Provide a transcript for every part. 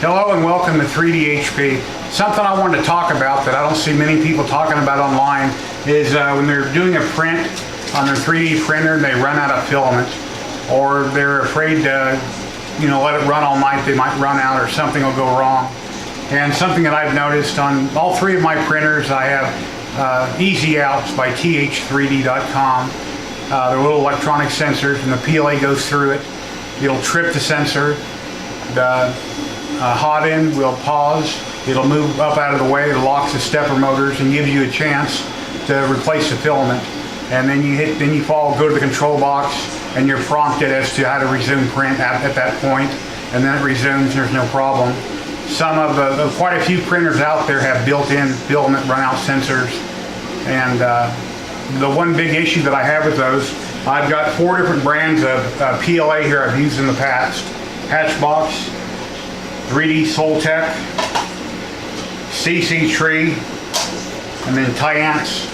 Hello and welcome to 3D-HP. Something I wanted to talk about that I don't see many people talking about online is when they're doing a print on their 3D printer and they run out of filament, or they're afraid to let it run all night, they might run out or something will go wrong. And something that I've noticed on all three of my printers, I have Easy Outs by th3d.com. They're little electronic sensors, and the PLA goes through it. It'll trip the sensor. The hot end will pause. It'll move up out of the way. It locks the stepper motors and gives you a chance to replace the filament. And then you go to the control box, and you're prompted as to how to resume print at that point. And then it resumes. There's no problem. Some of quite a few printers out there have built-in filament runout sensors, and the one big issue that I have with those, I've got 4 different brands of PLA here I've used in the past. Hatchbox, 3D Soltech, CC Tree, and then Tyance.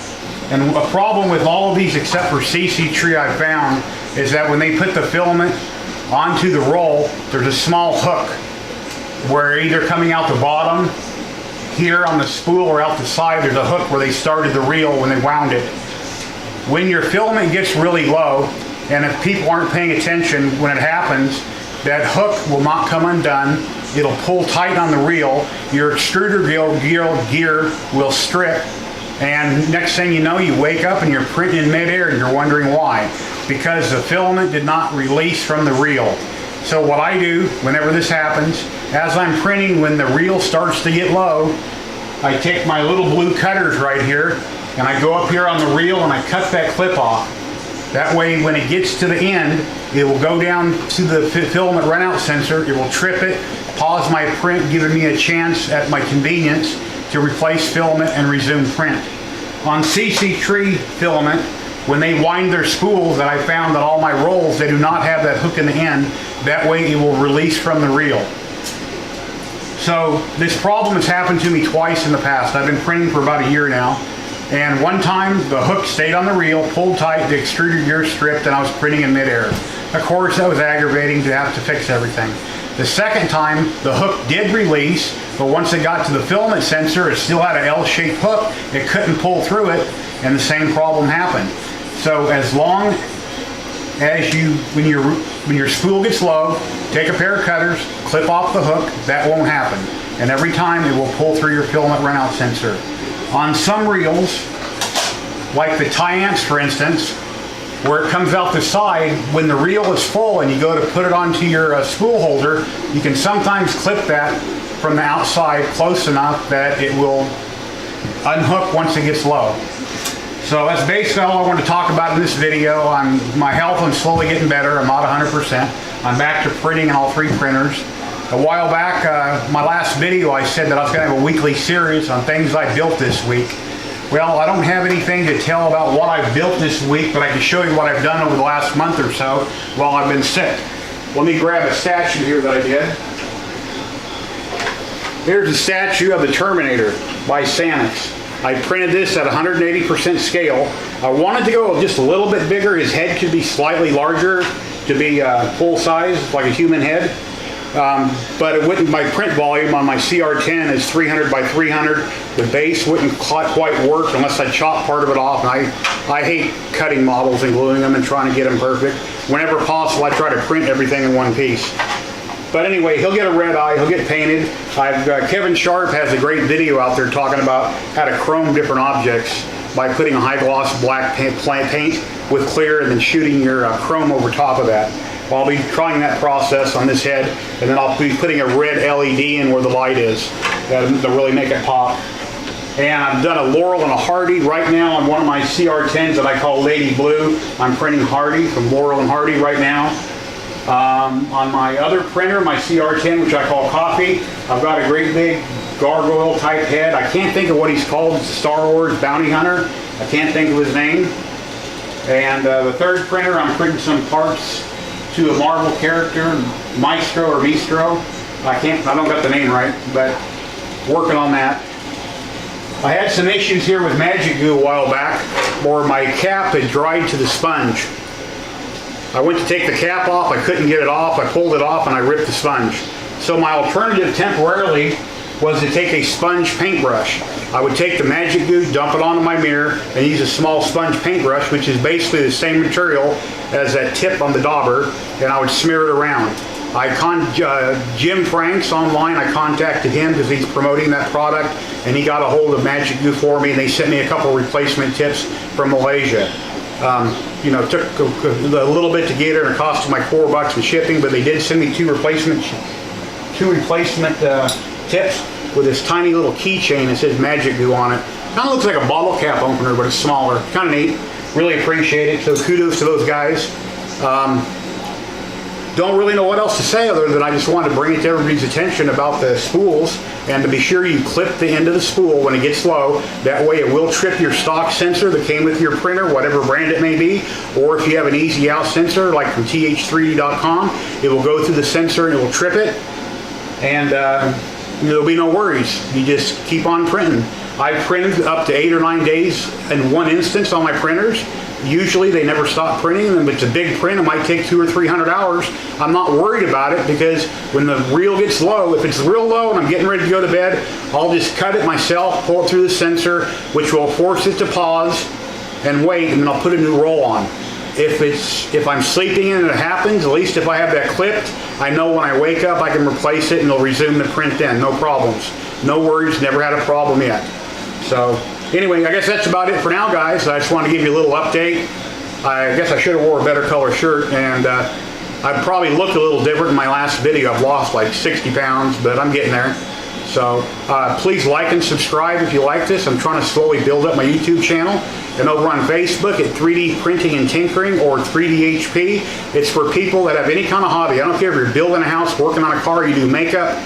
And a problem with all of these except for CC Tree I found is that when they put the filament onto the roll, there's a small hook where either coming out the bottom here on the spool or out the side, there's a hook where they started the reel when they wound it. When your filament gets really low, and if people aren't paying attention when it happens, that hook will not come undone. It'll pull tight on the reel. Your extruder gear will strip, and next thing you know, you wake up and you're printing in midair and you're wondering why. Because the filament did not release from the reel. So what I do whenever this happens, as I'm printing, when the reel starts to get low, I take my little blue cutters right here and I go up here on the reel and I cut that clip off. That way when it gets to the end, it will go down to the filament runout sensor, it will trip it, pause my print, giving me a chance at my convenience to replace filament and resume print. On CC Tree filament, when they wind their spools, that I found that all my rolls, they do not have that hook in the end. That way it will release from the reel. So this problem has happened to me twice in the past. I've been printing for about a year now. And one time the hook stayed on the reel, pulled tight, the extruder gear stripped, and I was printing in midair. Of course, that was aggravating to have to fix everything. The second time, the hook did release, but once it got to the filament sensor, it still had an L-shaped hook. It couldn't pull through it, and the same problem happened. So as long as when your spool gets low, take a pair of cutters, clip off the hook, that won't happen. And every time it will pull through your filament runout sensor. On some reels, like the Tyance for instance, where it comes out the side, when the reel is full and you go to put it onto your spool holder, you can sometimes clip that from the outside close enough that it will unhook once it gets low. So that's basically all I want to talk about in this video. My health, I'm slowly getting better. I'm not 100%. I'm back to printing in all 3 printers. A while back, my last video, I said that I was going to have a weekly series on things I built this week. Well, I don't have anything to tell about what I've built this week, but I can show you what I've done over the last month or so while I've been sick. Let me grab a statue here that I did. Here's a statue of the Terminator by Sanix. I printed this at 180% scale. I wanted to go just a little bit bigger. His head could be slightly larger to be full size, like a human head. But it wouldn't, my print volume on my CR10 is 300 by 300. The base wouldn't quite work unless I chop part of it off. And I hate cutting models and gluing them and trying to get them perfect. Whenever possible, I try to print everything in one piece. But anyway, he'll get a red eye, he'll get painted. Kevin Sharp has a great video out there talking about how to chrome different objects by putting a high gloss black paint with clear and then shooting your chrome over top of that. Well, I'll be trying that process on this head, and then I'll be putting a red LED in where the light is to really make it pop. And I've done a Laurel and a Hardy right now on one of my CR10s that I call Lady Blue. I'm printing Hardy from Laurel and Hardy right now. On my other printer, my CR10, which I call Coffee, I've got a great big gargoyle type head. I can't think of what he's called. It's Star Wars Bounty Hunter. I can't think of his name. And the third printer, I'm printing some parts to a Marvel character, Maestro or Mistro. I don't got the name right, but working on that. I had some issues here with Magic Glue a while back where my cap had dried to the sponge. I went to take the cap off, I couldn't get it off, I pulled it off and I ripped the sponge. So my alternative temporarily was to take a sponge paintbrush. I would take the magic goo, dump it onto my mirror, and use a small sponge paintbrush, which is basically the same material as that tip on the dauber, and I would smear it around. Jim Franks online, I contacted him because he's promoting that product, and he got a hold of Magic Goo for me, and they sent me a couple replacement tips from Malaysia. You know, it took a little bit to get it, and it cost my $4 in shipping, but they did send me two replacement tips with this tiny little keychain that says Magic Goo on it. Kind of looks like a bottle cap opener, but it's smaller. Kind of neat. Really appreciate it. So kudos to those guys. Don't really know what else to say other than I just wanted to bring it to everybody's attention about the spools, and to be sure you clip the end of the spool when it gets low. That way it will trip your stock sensor that came with your printer, whatever brand it may be, or if you have an easy out sensor like from th3d.com, it will go through the sensor and it will trip it, and there'll be no worries. You just keep on printing. I printed up to 8 or 9 days in one instance on my printers. Usually they never stop printing, and if it's a big print, it might take 200 or 300 hours. I'm not worried about it because when the reel gets low, if it's real low and I'm getting ready to go to bed, I'll just cut it myself, pull it through the sensor, which will force it to pause and wait, and then I'll put a new roll on. If I'm sleeping and it happens, at least if I have that clipped, I know when I wake up I can replace it and it'll resume the print then, no problems. No worries, never had a problem yet. So anyway, I guess that's about it for now, guys. I just wanted to give you a little update. I guess I should have wore a better color shirt, and I probably looked a little different in my last video. I've lost like 60 pounds, but I'm getting there. So please like and subscribe if you like this. I'm trying to slowly build up my YouTube channel. And over on Facebook at 3D Printing and Tinkering, or 3DHP, it's for people that have any kind of hobby. I don't care if you're building a house, working on a car, you do makeup,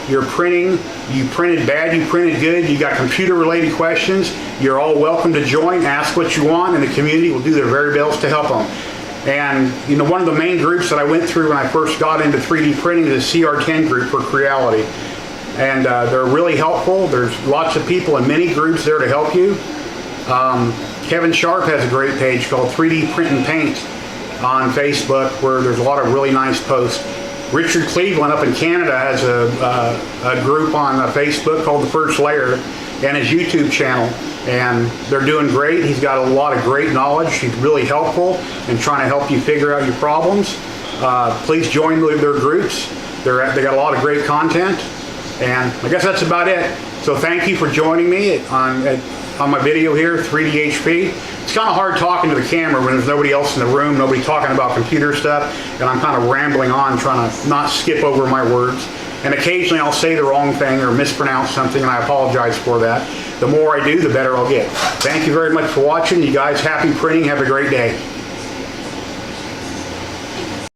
you're printing, you printed bad, you printed good, you got computer related questions, you're all welcome to join, ask what you want, and the community will do their very best to help them. And you know, one of the main groups that I went through when I first got into 3D printing is the CR10 group for Creality. And they're really helpful. There's lots of people in many groups there to help you. Kevin Sharp has a great page called 3D Print and Paint on Facebook, where there's a lot of really nice posts. Richard Cleveland up in Canada has a group on Facebook called The First Layer, and his YouTube channel, and they're doing great. He's got a lot of great knowledge. He's really helpful in trying to help you figure out your problems. Please join their groups. They got a lot of great content, and I guess that's about it. So thank you for joining me on my video here, 3DHP. It's kind of hard talking to the camera when there's nobody else in the room, nobody talking about computer stuff, and I'm kind of rambling on, trying to not skip over my words. And occasionally I'll say the wrong thing or mispronounce something, and I apologize for that. The more I do, the better I'll get. Thank you very much for watching. You guys, happy printing. Have a great day.